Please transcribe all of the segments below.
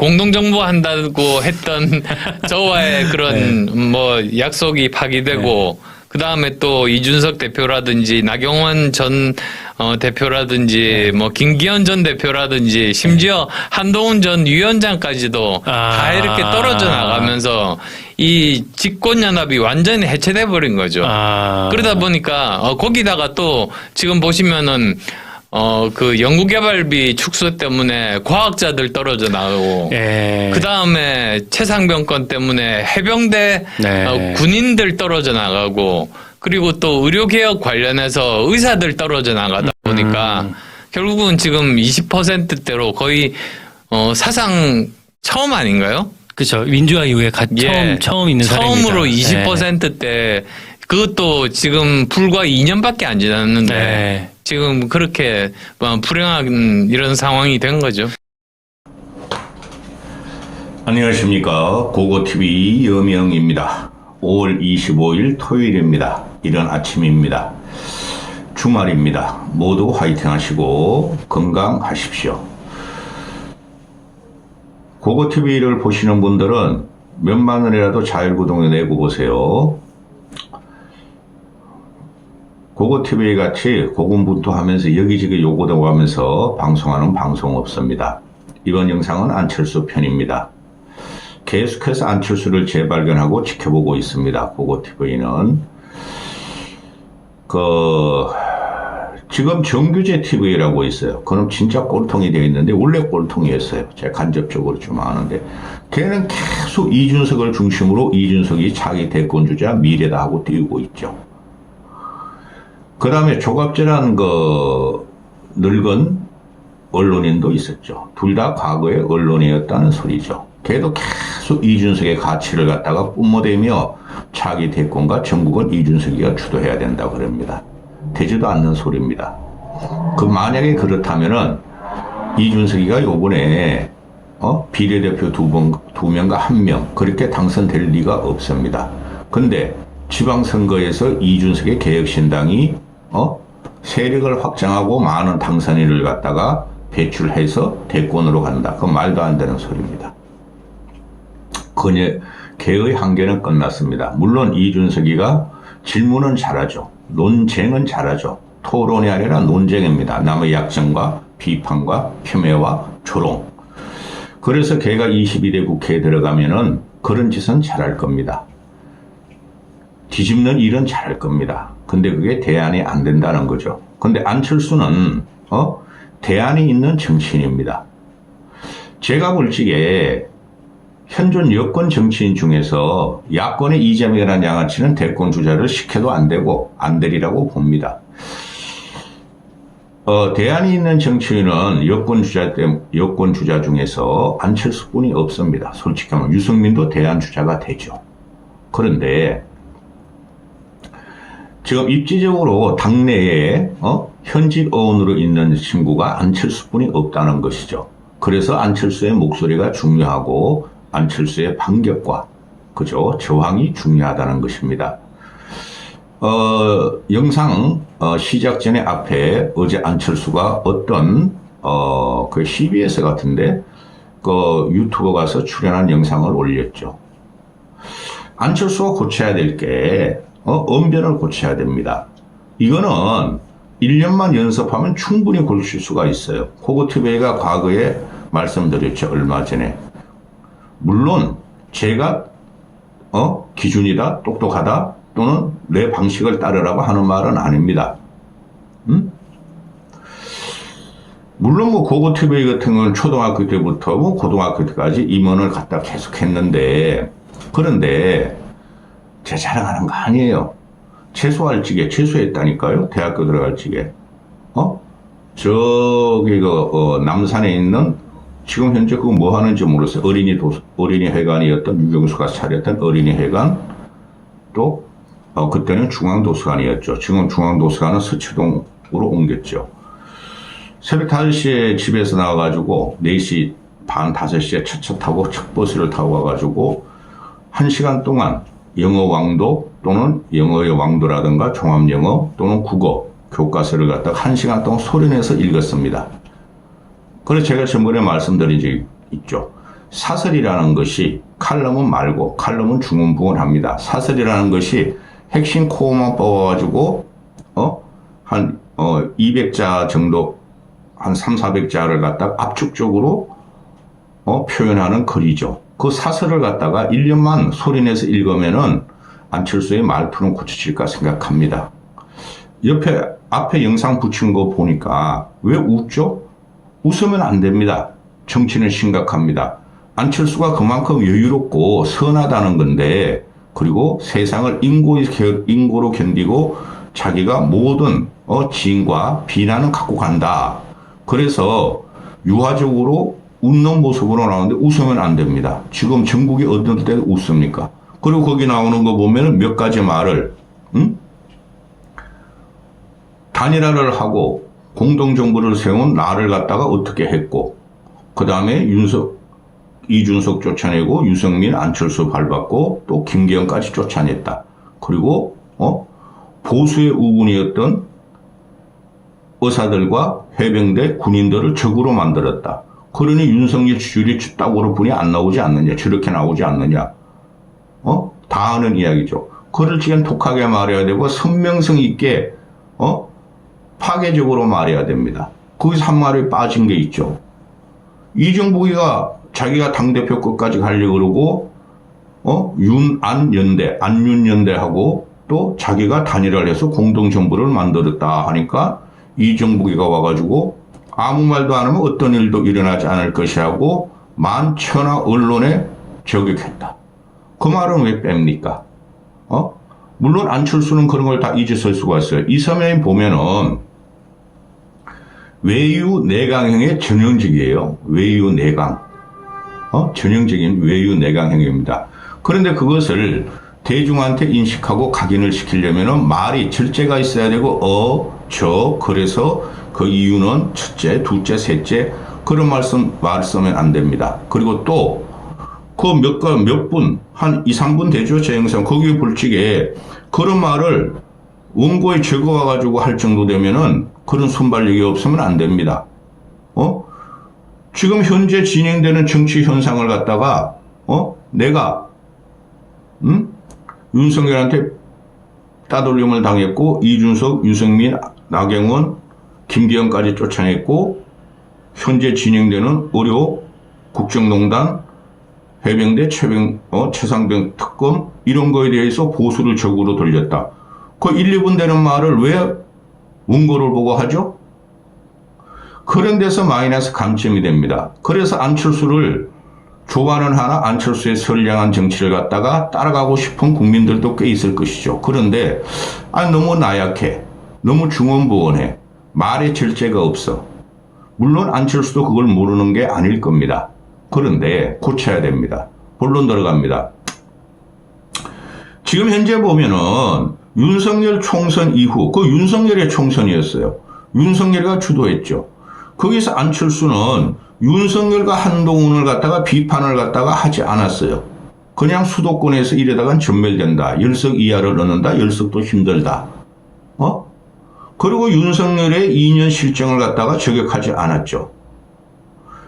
공동정부한다고 했던 저와의 그런 뭐 약속이 파기되고 그 다음에 또 이준석 대표라든지 나경원 전 대표라든지 뭐 김기현 전 대표라든지 심지어 한동훈 전 위원장까지도 다 이렇게 떨어져 나가면서 이 집권연합이 완전히 해체돼 버린 거죠. 그러다 보니까 거기다가 또 지금 보시면은 그 연구개발비 축소 때문에 과학자들 떨어져 나가고, 그 다음에 최상병 건 때문에 해병대 군인들 떨어져 나가고, 그리고 또 의료개혁 관련해서 의사들 떨어져 나가다 보니까 결국은 지금 20%대로 거의 사상 처음 아닌가요? 그렇죠. 민주화 이후에 처음 있는 사례입니다. 처음으로 20%대 그것도 지금 불과 2년밖에 안 지났는데 지금 그렇게 불행한 이런 상황이 된 거죠. 안녕하십니까. 고고TV 여명입니다. 5월 25일 토요일입니다. 이른 아침입니다. 주말입니다. 모두 화이팅 하시고 건강하십시오. 고고TV를 보시는 분들은 몇만 원이라도 자율구독에 내고 보세요. 고고TV 같이 고군분투하면서 여기저기 요구되고 하면서 방송하는 방송 없습니다. 이번 영상은 안철수 편입니다. 계속해서 안철수를 재발견하고 지켜보고 있습니다. 고고TV는. 지금 정규제 TV라고 있어요. 그럼 진짜 꼴통이 되어 있는데 원래 꼴통이었어요. 제가 간접적으로 좀 아는데. 걔는 계속 이준석을 중심으로 이준석이 자기 대권주자 미래다 하고 띄우고 있죠. 그 다음에 조갑재라는 늙은 언론인도 있었죠. 둘 다 과거에 언론이었다는 소리죠. 걔도 계속 이준석의 가치를 갖다가 뿜어대며 자기 대권과 전국은 이준석이가 주도해야 된다고 그럽니다. 되지도 않는 소리입니다. 만약에 그렇다면은 이준석이가 요번에 비례대표 두 명과 한 명 그렇게 당선될 리가 없습니다. 근데 지방선거에서 이준석의 개혁신당이 세력을 확장하고 많은 당선인을 갖다가 배출해서 대권으로 간다. 그건 말도 안 되는 소리입니다. 걔의 한계는 끝났습니다. 물론 이준석이가 질문은 잘하죠. 논쟁은 잘하죠. 토론이 아니라 논쟁입니다. 남의 약점과 비판과 폄훼와 조롱. 그래서 걔가 22대 국회에 들어가면은 그런 짓은 잘할 겁니다. 뒤집는 일은 잘할 겁니다. 근데 그게 대안이 안 된다는 거죠. 근데 안철수는 대안이 있는 정치인입니다. 제가 볼 적에 현존 여권 정치인 중에서 야권의 이재명이라는 양아치는 대권 주자를 시켜도 안 되고 안 되리라고 봅니다. 대안이 있는 정치인은 여권 주자 중에서 안철수뿐이 없습니다. 솔직히 하면 유승민도 대안 주자가 되죠. 그런데 지금 입지적으로 당내에 현직 의원으로 있는 친구가 안철수뿐이 없다는 것이죠. 그래서 안철수의 목소리가 중요하고 안철수의 반격과 저항이 중요하다는 것입니다. 영상 시작 전에 앞에 어제 안철수가 어떤 CBS 같은데 유튜브 가서 출연한 영상을 올렸죠. 안철수가 고쳐야 될 게 언변을 고쳐야 됩니다. 이거는 1년만 연습하면 충분히 고칠 수가 있어요. 고고TV가 과거에 말씀드렸죠. 얼마 전에. 물론 제가 기준이다, 똑똑하다 또는 내 방식을 따르라고 하는 말은 아닙니다. 물론 고고TV 같은 건 초등학교 때부터 고등학교 때까지 임원을 갖다 계속 했는데, 그런데 제 자랑하는 거 아니에요. 재수할 적에 재수했다니까요. 대학교 들어갈 적에. 저기 남산에 있는 지금 현재 그거 뭐 하는지 모르겠어요. 어린이 회관이었던 유경수가 차렸던 어린이 회관, 또 그때는 중앙도서관이었죠. 지금 중앙도서관은 서초동으로 옮겼죠. 새벽 5시에 집에서 나와가지고 4시 반 5시에 차 타고 첫 버스를 타고 가가지고 1시간 동안 영어 왕도 또는 영어의 왕도라든가 종합영어 또는 국어 교과서를 갖다가 1시간 동안 소리내서 읽었습니다. 그래서 제가 전번에 말씀드린 적이 있죠. 사설이라는 것이 칼럼은 말고 칼럼은 중언부언합니다. 사설이라는 것이 핵심 코어만 뽑아가지고 한 200자 정도 한 300~400자를 갖다가 압축적으로 표현하는 글이죠. 그 사설을 갖다가 1년만 소리내서 읽으면은 안철수의 말투는 고쳐질까 생각합니다. 앞에 영상 붙인 거 보니까 왜 웃죠? 웃으면 안 됩니다. 정치는 심각합니다. 안철수가 그만큼 여유롭고 선하다는 건데, 그리고 세상을 인고로 견디고 자기가 모든 지인과 비난은 갖고 간다. 그래서 유화적으로 웃는 모습으로 나오는데 웃으면 안 됩니다. 지금 전국이 어떤 때 웃습니까? 그리고 거기 나오는 거 보면 몇 가지 말을 단일화를 하고 공동정부를 세운 나를 갖다가 어떻게 했고, 그 다음에 이준석 쫓아내고 유승민, 안철수 밟았고 또 김기현까지 쫓아냈다. 그리고 보수의 우군이었던 의사들과 해병대 군인들을 적으로 만들었다. 그러니 윤석열 지지율이 따고로 분이 안 나오지 않느냐, 저렇게 나오지 않느냐, 다 아는 이야기죠. 그를 지금 독하게 말해야 되고 선명성 있게 파괴적으로 말해야 됩니다. 거기서 한 말이 빠진 게 있죠. 이정복이가 자기가 당대표 끝까지 가려고 그러고 안윤연대하고 또 자기가 단일화를 해서 공동정부를 만들었다 하니까 이정복이가 와가지고 아무 말도 안 하면 어떤 일도 일어나지 않을 것이라고 만천하 언론에 저격했다. 그 말은 왜 뺍니까? 물론 안철수는 그런 걸 다 잊었을 수가 있어요. 이서명이 보면은 외유 내강형의 전형적이에요. 외유 내강. 전형적인 외유 내강형입니다. 그런데 그것을 대중한테 인식하고 각인을 시키려면은 말이 절제가 있어야 되고 그래서 그 이유는 첫째, 둘째, 셋째 그런 말 쓰면 안 됩니다. 그리고 또 그 몇 분, 한 2, 3분 되죠. 제 영상 거기에 볼지게 그런 말을 원고에 적어와가지고 할 정도 되면은 그런 순발력이 없으면 안 됩니다. 지금 현재 진행되는 정치 현상을 갖다가 내가 윤석열한테 따돌림을 당했고 이준석, 유승민, 나경원, 김기현까지 쫓아냈고 현재 진행되는 의료, 국정농단, 해병대, 최상병 특검 이런 거에 대해서 보수를 적으로 돌렸다. 그 1, 2분 되는 말을 왜 원고를 보고 하죠? 그런 데서 마이너스 감점이 됩니다. 그래서 안철수를 좋아하는 하나 안철수의 선량한 정치를 갖다가 따라가고 싶은 국민들도 꽤 있을 것이죠. 그런데 너무 나약해. 너무 중언부언해. 말에 절제가 없어. 물론 안철수도 그걸 모르는 게 아닐 겁니다. 그런데 고쳐야 됩니다. 본론 들어갑니다. 지금 현재 보면은 윤석열 총선 이후 그 윤석열의 총선이었어요. 윤석열이가 주도했죠. 거기서 안철수는 윤석열과 한동훈을 갖다가 비판을 갖다가 하지 않았어요. 그냥 수도권에서 이러다간 전멸된다. 10석 이하를 넣는다. 10석도 힘들다. 그리고 윤석열의 2년 실정을 갖다가 저격하지 않았죠.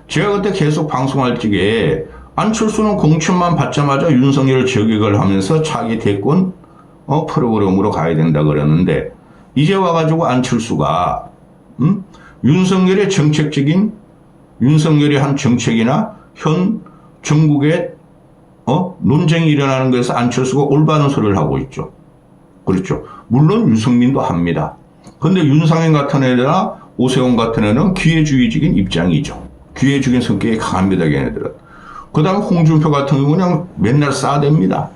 제가 그때 계속 방송할 적에 안철수는 공천만 받자마자 윤석열을 저격을 하면서 차기 대권 프로그램으로 가야 된다 그랬는데 이제 와가지고 안철수가 윤석열의 윤석열이 한 정책이나 현 전국에 논쟁이 일어나는 것에서 안철수가 올바른 소리를 하고 있죠. 그렇죠. 물론 유승민도 합니다. 그런데 윤상현 같은 애나 오세훈 같은 애는 기회주의적인 입장이죠. 기회주의적인 성격이 강합니다. 걔네들은. 그 다음에 홍준표 같은 경우는 그냥 맨날 싸댑니다.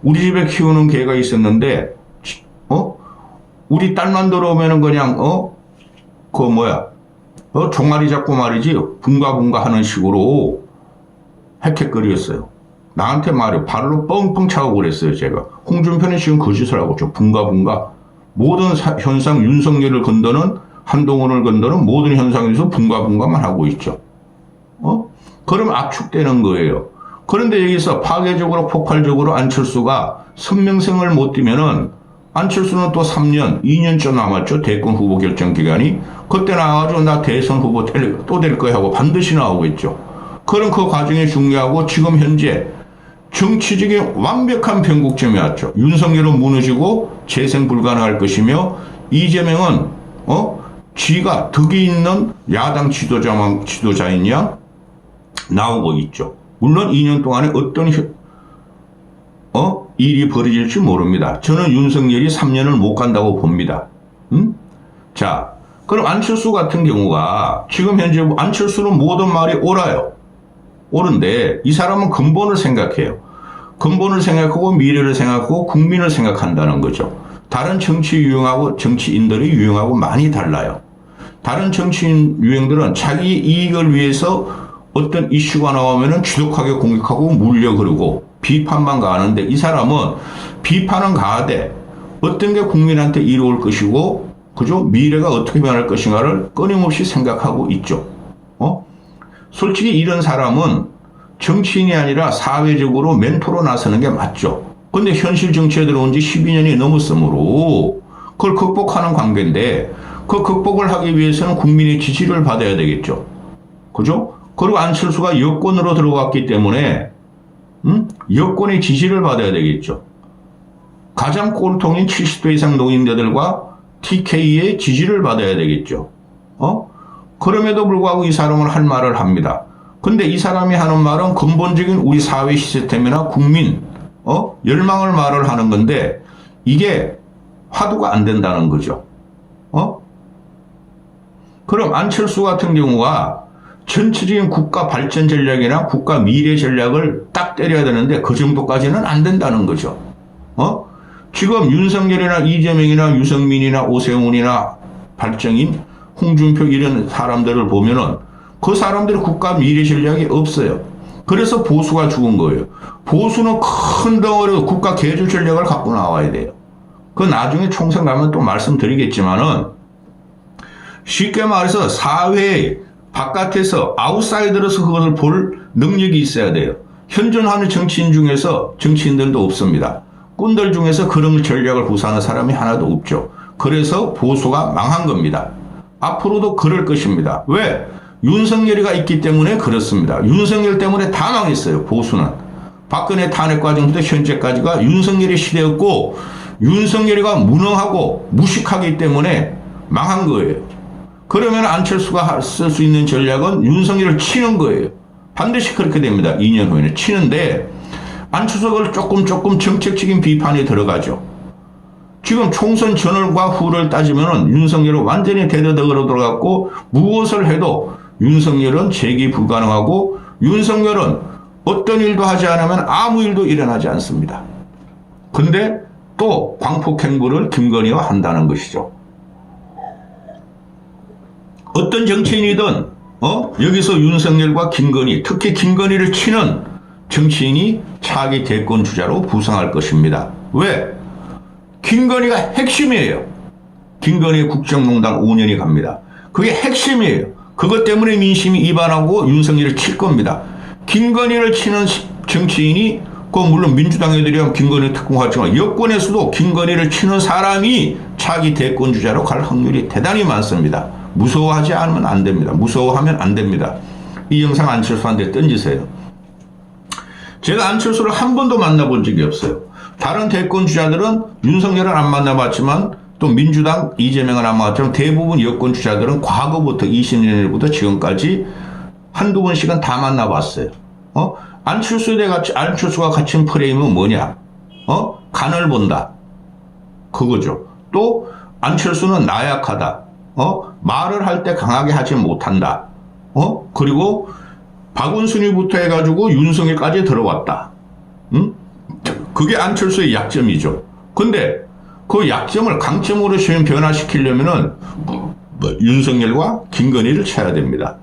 우리 집에 키우는 개가 있었는데 우리 딸만 들어오면은 그냥 종아리 잡고 말이지 붕가붕가 하는 식으로 헥헥거렸어요. 나한테 말이요. 발로 뻥뻥 차고 그랬어요. 제가. 홍준표는 지금 그 짓을 하고 있죠. 붕가붕가. 모든 현상 윤석열을 건드는 한동훈을 건드는 모든 현상에서 붕가붕가만 하고 있죠. 그럼 압축되는 거예요. 그런데 여기서 파괴적으로 폭발적으로 안철수가 선명성을 못 띠면은 안철수는 또 3년, 2년쯤 남았죠. 대권 후보 결정 기간이. 그때 나와가지고 나 대선 후보 또 될 거야 하고 반드시 나오겠죠. 그런 그 과정이 중요하고 지금 현재 정치적인 완벽한 변곡점이 왔죠. 윤석열은 무너지고 재생 불가능할 것이며 이재명은 지가 덕이 있는 야당 지도자인 양 나오고 있죠. 물론 2년 동안에 어떤 일이 벌어질지 모릅니다. 저는 윤석열이 3년을 못 간다고 봅니다. 자, 그럼 안철수 같은 경우가 지금 현재 안철수는 모든 말이 옳아요. 옳은데 이 사람은 근본을 생각해요. 근본을 생각하고 미래를 생각하고 국민을 생각한다는 거죠. 다른 정치 유형하고 정치인들의 유형하고 많이 달라요. 다른 정치인 유형들은 자기 이익을 위해서 어떤 이슈가 나오면은 지독하게 공격하고 물려 그러고 비판만 가하는데 이 사람은 비판은 가하되 어떤 게 국민한테 이로울 것이고 그죠? 미래가 어떻게 변할 것인가를 끊임없이 생각하고 있죠. 솔직히 이런 사람은 정치인이 아니라 사회적으로 멘토로 나서는 게 맞죠. 근데 현실 정치에 들어온 지 12년이 넘었으므로 그걸 극복하는 관계인데 그 극복을 하기 위해서는 국민의 지지를 받아야 되겠죠. 그죠? 그리고 안철수가 여권으로 들어왔기 때문에 여권의 지지를 받아야 되겠죠. 가장 꼴통인 70대 이상 노인들과 TK의 지지를 받아야 되겠죠. 그럼에도 불구하고 이 사람은 할 말을 합니다. 근데 이 사람이 하는 말은 근본적인 우리 사회 시스템이나 국민, 열망을 말을 하는 건데 이게 화두가 안 된다는 거죠. 그럼 안철수 같은 경우가 전체적인 국가 발전 전략이나 국가 미래 전략을 딱 때려야 되는데 그 정도까지는 안 된다는 거죠. 지금 윤석열이나 이재명이나 유승민이나 오세훈이나 발정인 홍준표 이런 사람들을 보면은 그 사람들이 국가 미래 전략이 없어요. 그래서 보수가 죽은 거예요. 보수는 큰 덩어리 국가 개조 전략을 갖고 나와야 돼요. 그 나중에 총선 가면 또 말씀드리겠지만은 쉽게 말해서 사회 바깥에서 아웃사이더로서 그것을 볼 능력이 있어야 돼요. 현존하는 정치인 중에서 정치인들도 없습니다. 꾼들 중에서 그런 전략을 구사하는 사람이 하나도 없죠. 그래서 보수가 망한 겁니다. 앞으로도 그럴 것입니다. 왜? 윤석열이가 있기 때문에 그렇습니다. 윤석열 때문에 다 망했어요. 보수는. 박근혜 탄핵 과정부터 현재까지가 윤석열의 시대였고 윤석열이가 무능하고 무식하기 때문에 망한 거예요. 그러면 안철수가 쓸 수 있는 전략은 윤석열을 치는 거예요. 반드시 그렇게 됩니다. 2년 후에는 치는데 안철수가 조금 정책적인 비판이 들어가죠. 지금 총선 전월과 후를 따지면 윤석열은 완전히 대대적으로 들어갔고 무엇을 해도 윤석열은 재기 불가능하고 윤석열은 어떤 일도 하지 않으면 아무 일도 일어나지 않습니다. 근데 또 광폭행보를 김건희와 한다는 것이죠. 어떤 정치인이든 여기서 윤석열과 김건희, 특히 김건희를 치는 정치인이 차기 대권 주자로 부상할 것입니다. 왜? 김건희가 핵심이에요. 김건희 국정농단 5년이 갑니다. 그게 핵심이에요. 그것 때문에 민심이 이반하고 윤석열을 칠 겁니다. 김건희를 치는 정치인이 물론 민주당 애들이랑 김건희 특공 하지만 여권에서도 김건희를 치는 사람이 차기 대권 주자로 갈 확률이 대단히 많습니다. 무서워하지 않으면 안 됩니다. 무서워하면 안 됩니다. 이 영상 안철수한테 던지세요. 제가 안철수를 한 번도 만나본 적이 없어요. 다른 대권 주자들은 윤석열을 안 만나봤지만 또 민주당 이재명을 안 만나봤지만 대부분 여권 주자들은 과거부터 20년부터 지금까지 한두 번씩은 다 만나봤어요. 안철수가 갖춘 프레임은 뭐냐? 간을 본다. 그거죠. 또 안철수는 나약하다. 말을 할 때 강하게 하지 못한다. 그리고 박원순이부터 해가지고 윤석열까지 들어왔다. 그게 안철수의 약점이죠. 근데 그 약점을 강점으로 변화시키려면은 윤석열과 김건희를 쳐야 됩니다.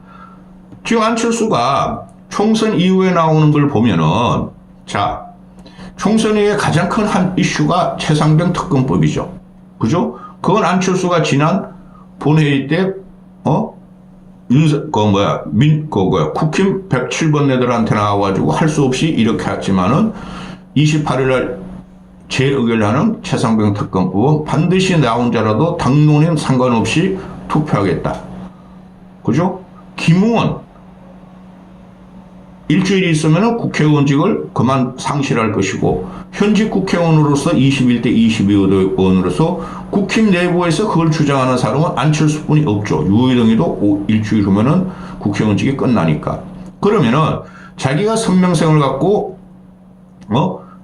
지금 안철수가 총선 이후에 나오는 걸 보면은 총선 이후에 가장 큰 한 이슈가 최상병 특검법이죠. 그죠? 그건 안철수가 지난 본회의 때 국힘 107번 애들한테 나와가지고 할 수 없이 이렇게 했지만은 28일날 재의결하는 최상병 특검법은 반드시 나 혼자라도 당론인 상관없이 투표하겠다. 그죠? 김웅원 일주일이 있으면 국회의원직을 그만 상실할 것이고 현직 국회의원으로서 21대 22의원으로서 국힘 내부에서 그걸 주장하는 사람은 안철수뿐이 없죠. 유호정의도 일주일 후면은 국회의원직이 끝나니까. 그러면은 자기가 선명성을 갖고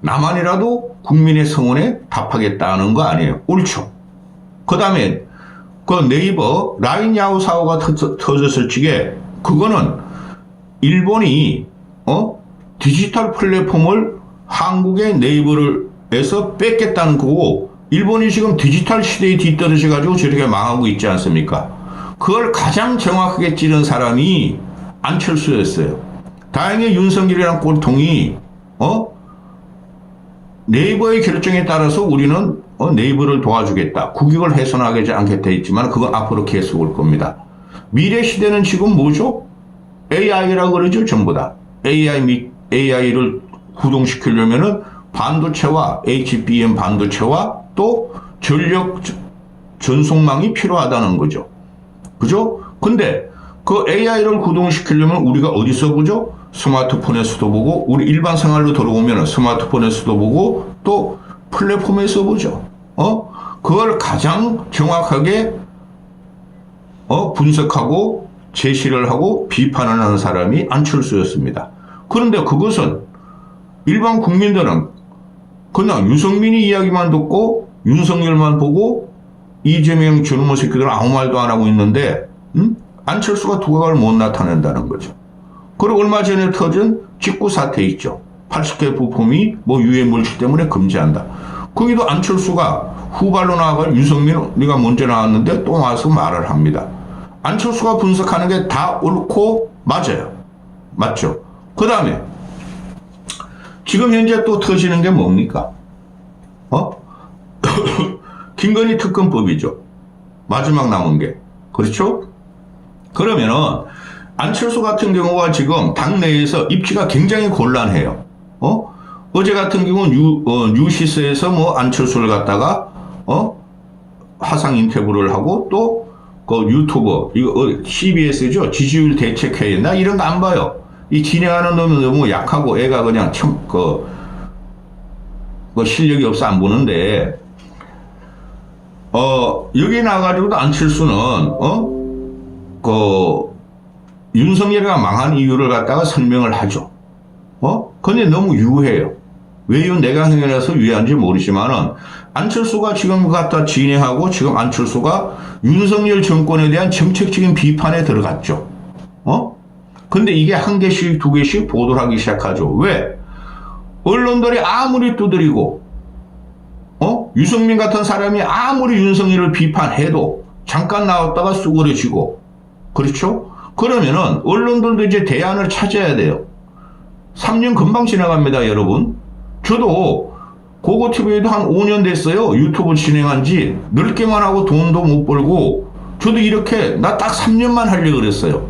나만이라도 국민의 성원에 답하겠다는 거 아니에요. 옳죠. 그 다음에 그 네이버 라인 야후 사고가 터졌을 적에 그거는 일본이 디지털 플랫폼을 한국의 네이버에서 뺏겠다는 거고 일본이 지금 디지털 시대에 뒤떨어져 가지고 저렇게 망하고 있지 않습니까? 그걸 가장 정확하게 찌른 사람이 안철수였어요. 다행히 윤석열이랑 꼴통이 네이버의 결정에 따라서 우리는 네이버를 도와주겠다. 국익을 훼손하지 않겠다 했지만 그건 앞으로 계속 올 겁니다. 미래 시대는 지금 뭐죠? AI라고 그러죠. 전부 다. AI를 구동시키려면은 반도체와 HBM 반도체와 또 전력 전송망이 필요하다는 거죠. 그죠? 근데 그 AI를 구동시키려면 우리가 어디서 보죠? 스마트폰에서도 보고 우리 일반 생활로 들어오면 스마트폰에서도 보고 또 플랫폼에서 보죠. 그걸 가장 정확하게 분석하고 제시를 하고 비판을 하는 사람이 안철수였습니다. 그런데 그것은 일반 국민들은 그냥 유승민이 이야기만 듣고 윤석열만 보고 이재명 저놈의 새끼들은 아무 말도 안 하고 있는데 안철수가 두각을 못 나타낸다는 거죠. 그리고 얼마 전에 터진 직구 사태 있죠. 80개 부품이 유해 물질 때문에 금지한다. 거기도 안철수가 후발로 나와가 윤석열 네가 먼저 나왔는데 또 와서 말을 합니다. 안철수가 분석하는 게 다 옳고 맞아요. 맞죠? 그 다음에 지금 현재 또 터지는 게 뭡니까? 김건희 특검법이죠. 마지막 남은 게. 그렇죠? 그러면은 안철수 같은 경우가 지금 당내에서 입지가 굉장히 곤란해요. 어제 같은 경우는 뉴시스에서 안철수를 갖다가 화상 인터뷰를 하고 또 그 유튜버 이거 CBS죠. 지지율 대책회의 나 이런 거 안 봐요. 이 진행하는 놈은 너무 약하고 애가 그냥 실력이 없어 안 보는데 여기 나가지고도 안철수는 윤석열이가 망한 이유를 갖다가 설명을 하죠. 근데 너무 유해요. 왜요? 내각형이라서 유해한지 모르지만은 안철수가 지금 갖다 진행하고 지금 안철수가 윤석열 정권에 대한 정책적인 비판에 들어갔죠. 근데 이게 한 개씩 두 개씩 보도를 하기 시작하죠. 왜? 언론들이 아무리 두드리고 유승민 같은 사람이 아무리 윤석열을 비판해도 잠깐 나왔다가 쑥그러지고 그렇죠? 그러면은 언론들도 이제 대안을 찾아야 돼요. 3년 금방 지나갑니다, 여러분. 저도 고고TV에도 한 5년 됐어요. 유튜브 진행한 지 넓게만 하고 돈도 못 벌고 저도 이렇게 나 딱 3년만 하려고 그랬어요.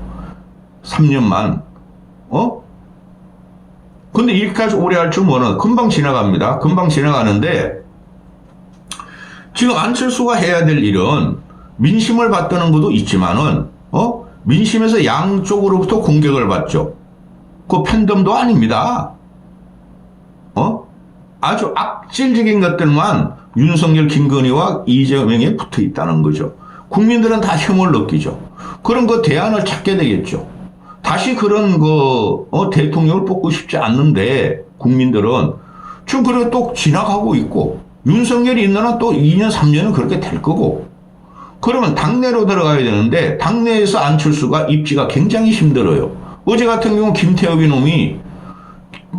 3년만. 근데 이렇게까지 오래 할 줄 모르는 금방 지나갑니다. 금방 지나가는데 지금 안철수가 해야 될 일은 민심을 받드는 것도 있지만은 민심에서 양쪽으로부터 공격을 받죠. 그 팬덤도 아닙니다. 아주 악질적인 것들만 윤석열, 김건희와 이재명에 붙어 있다는 거죠. 국민들은 다 혐오를 느끼죠. 그런 거 대안을 찾게 되겠죠. 다시 그런 대통령을 뽑고 싶지 않는데 국민들은 지금 그래 또 지나가고 있고 윤석열이 있는 한 또 2년, 3년은 그렇게 될 거고 그러면 당내로 들어가야 되는데 당내에서 안철수가 입지가 굉장히 힘들어요. 어제 같은 경우 김태엽이 놈이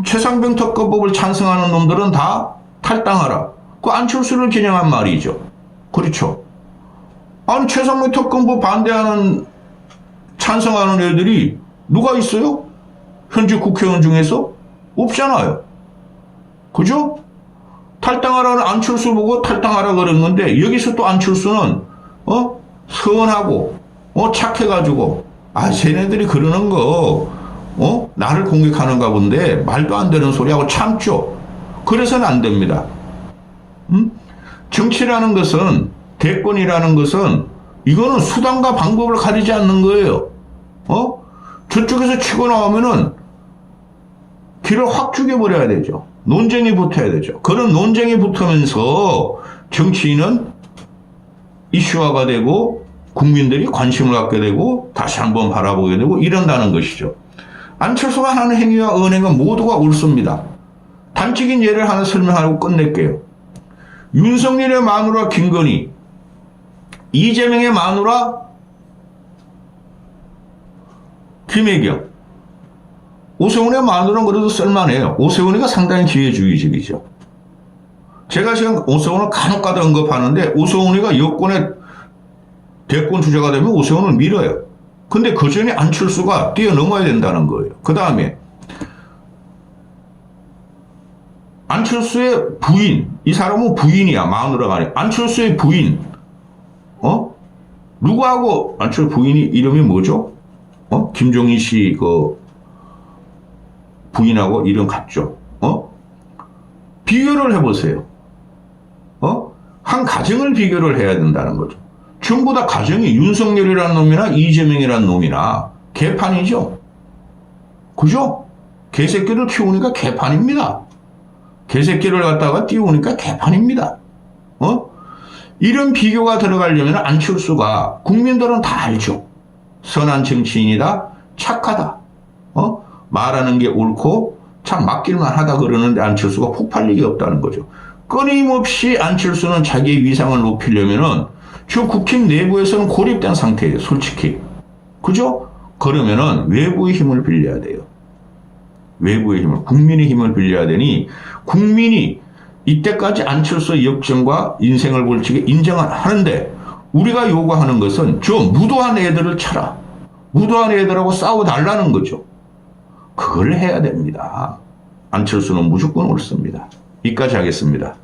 최상병 특검법을 찬성하는 놈들은 다 탈당하라. 그 안철수를 겨냥한 말이죠. 그렇죠. 아니 최상병 특검법 반대하는 찬성하는 애들이 누가 있어요? 현재 국회의원 중에서? 없잖아요. 그죠? 탈당하라는 안철수 보고 탈당하라 그랬는데 여기서 또 안철수는 서운하고 착해가지고 쟤네들이 그러는 거 나를 공격하는가 본데 말도 안 되는 소리하고 참죠. 그래서는 안 됩니다. 정치라는 것은 대권이라는 것은 이거는 수단과 방법을 가리지 않는 거예요. 저쪽에서 치고 나오면은 길을 확 죽여버려야 되죠. 논쟁이 붙어야 되죠. 그런 논쟁이 붙으면서 정치인은 이슈화가 되고 국민들이 관심을 갖게 되고 다시 한번 바라보게 되고 이런다는 것이죠. 안철수가 하는 행위와 언행은 모두가 옳습니다. 단적인 예를 하나 설명하고 끝낼게요. 윤석열의 마누라 김건희, 이재명의 마누라 김혜경, 오세훈의 마누라는 그래도 쓸만해요. 오세훈이가 상당히 기회주의적이죠. 제가 지금 오세훈을 간혹가다 언급하는데 오세훈이가 여권의 대권 주자가 되면 오세훈을 밀어요. 근데 그 전에 안철수가 뛰어넘어야 된다는 거예요. 그 다음에 안철수의 부인, 이 사람은 부인이야. 마누라가 아니야. 안철수의 부인, 누구하고 안철수 부인이 이름이 뭐죠? 김종인 씨 그 부인하고 이름 같죠? 비교를 해보세요. 한 가정을 비교를 해야 된다는 거죠. 전부 다 가정이 윤석열이라는 놈이나 이재명이라는 놈이나 개판이죠. 그죠? 개새끼를 키우니까 개판입니다. 개새끼를 갖다가 띄우니까 개판입니다. 이런 비교가 들어가려면 안철수가 국민들은 다 알죠. 선한 정치인이다. 착하다. 말하는 게 옳고 참 맡길만 하다 그러는데 안철수가 폭발력이 없다는 거죠. 끊임없이 안철수는 자기의 위상을 높이려면은 저 국힘 내부에서는 고립된 상태예요. 솔직히. 그죠? 그러면은 외부의 힘을 빌려야 돼요. 외부의 힘을, 국민의 힘을 빌려야 되니 국민이 이때까지 안철수의 역정과 인생을 벌칙에 인정을 하는데 우리가 요구하는 것은 저 무도한 애들을 쳐라. 무도한 애들하고 싸워달라는 거죠. 그걸 해야 됩니다. 안철수는 무조건 옳습니다. 여기까지 하겠습니다.